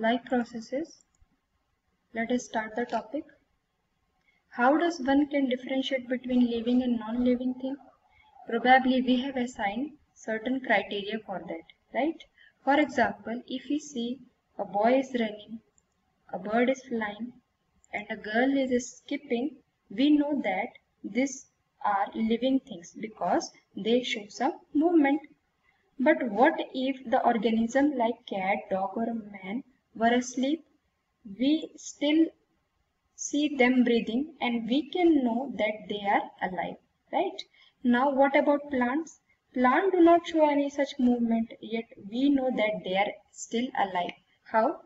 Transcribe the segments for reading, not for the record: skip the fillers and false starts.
life processes. Let us start the topic. How does one can differentiate between living and non-living thing? Probably we have assigned certain criteria for that, right? For example, if we see a boy is running, a bird is flying, and a girl is skipping, we know that these are living things because they show some movement. But what if the organism like cat, dog or a man were asleep? We still see them breathing and we can know that they are alive, right? Now what about plants? Plants do not show any such movement, yet we know that they are still alive. How?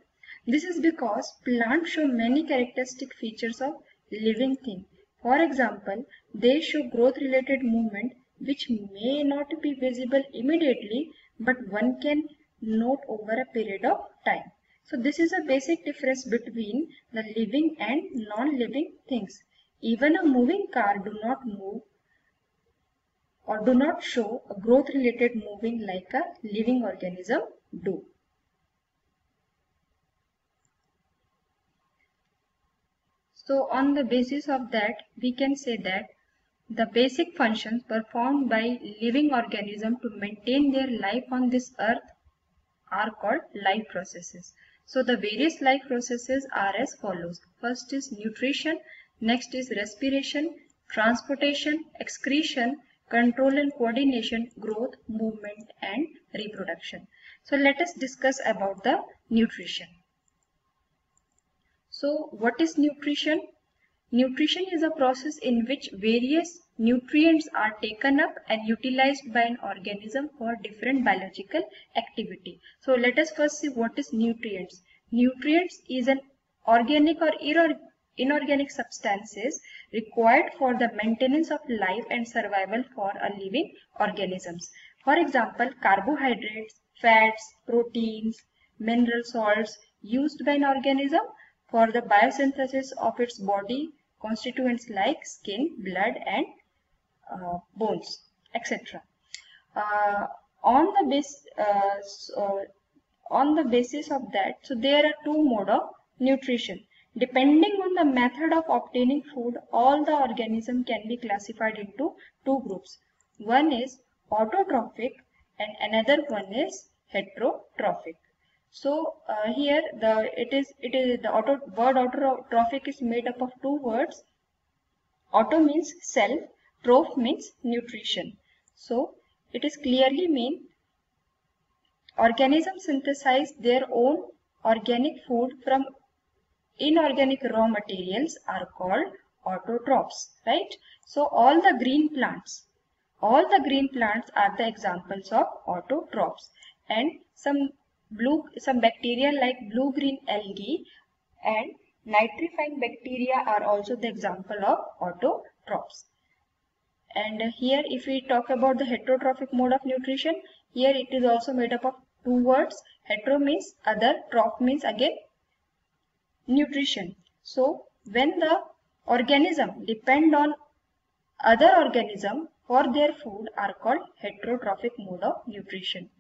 This is because plants show many characteristic features of living thing. For example, they show growth related movement which may not be visible immediately, but one can note over a period of time. So this is a basic difference between the living and non-living things. Even a moving car do not move or do not show a growth related moving like a living organism do. So on the basis of that, we can say that the basic functions performed by living organisms to maintain their life on this earth are called life processes. So the various life processes are as follows. First is nutrition, next is respiration, transportation, excretion, control and coordination, growth, movement and reproduction. So let us discuss about the nutrition. So what is nutrition? Nutrition is a process in which various nutrients are taken up and utilized by an organism for different biological activity. So let us first see what is nutrients. Nutrients is an organic or inorganic substances required for the maintenance of life and survival for a living organisms. For example, carbohydrates, fats, proteins, mineral salts used by an organism for the biosynthesis of its body constituents like skin, blood and bones, etc. On the basis of that, so there are two modes of nutrition. Depending on the method of obtaining food, all the organism can be classified into two groups. One is autotrophic and another one is heterotrophic. So here the word autotrophic is made up of two words. Auto means self, troph means nutrition. So it is clearly mean organisms synthesize their own organic food from inorganic raw materials are called autotrophs, right? So all the green plants are the examples of autotrophs, and some bacteria like blue-green algae and nitrifying bacteria are also the example of autotrophs. And here if we talk about the heterotrophic mode of nutrition, here it is also made up of two words. Hetero means other, troph means again nutrition. So when the organism depend on other organism for their food are called heterotrophic mode of nutrition.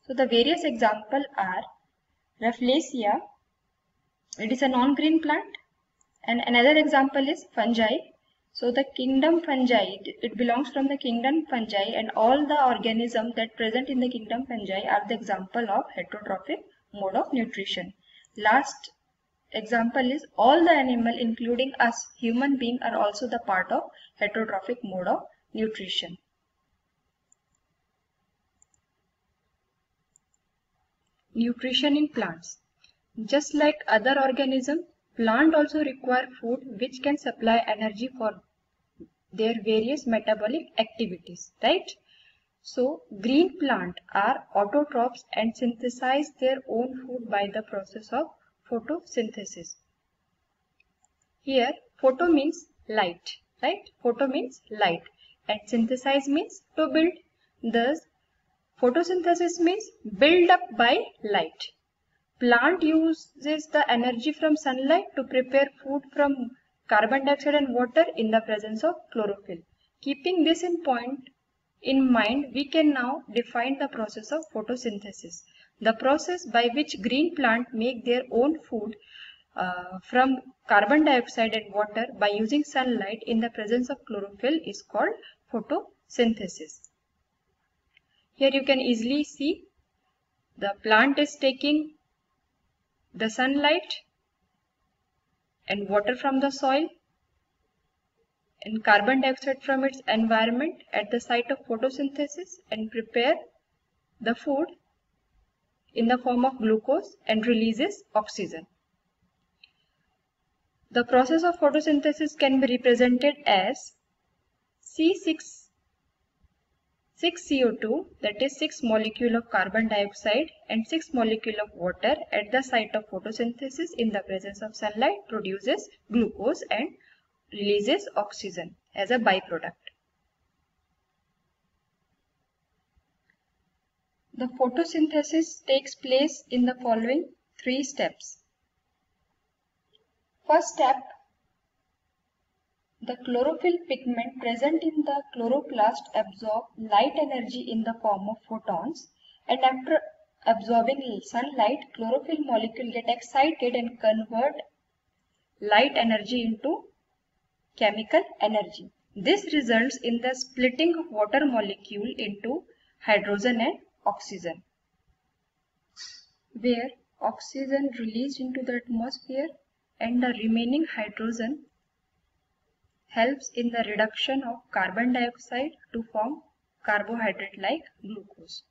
So the various examples are Rafflesia, it is a non-green plant, and another example is fungi. So the kingdom fungi, it belongs from the kingdom fungi, and all the organisms that present in the kingdom fungi are the example of heterotrophic mode of nutrition. Last example is all the animal including us human being are also the part of heterotrophic mode of nutrition. Nutrition in plants. Just like other organisms, plants also require food which can supply energy for their various metabolic activities, right? So green plants are autotrophs and synthesize their own food by the process of photosynthesis. Here photo means light, right? Photo means light and synthesize means to build. Thus photosynthesis means build up by light. Plant uses the energy from sunlight to prepare food from carbon dioxide and water in the presence of chlorophyll. Keeping this in mind, we can now define the process of photosynthesis. The process by which green plants make their own food from carbon dioxide and water by using sunlight in the presence of chlorophyll is called photosynthesis. Here you can easily see the plant is taking the sunlight and water from the soil and carbon dioxide from its environment at the site of photosynthesis and prepare the food in the form of glucose and releases oxygen. The process of photosynthesis can be represented as C6CO2, that is 6 molecule of carbon dioxide and 6 molecule of water at the site of photosynthesis in the presence of sunlight produces glucose and releases oxygen as a byproduct. The photosynthesis takes place in the following 3 steps. First step, the chlorophyll pigment present in the chloroplast absorb light energy in the form of photons, and after absorbing sunlight, chlorophyll molecule get excited and convert light energy into chemical energy. This results in the splitting of water molecule into hydrogen and oxygen, where oxygen released into the atmosphere and the remaining hydrogen helps in the reduction of carbon dioxide to form carbohydrate like glucose.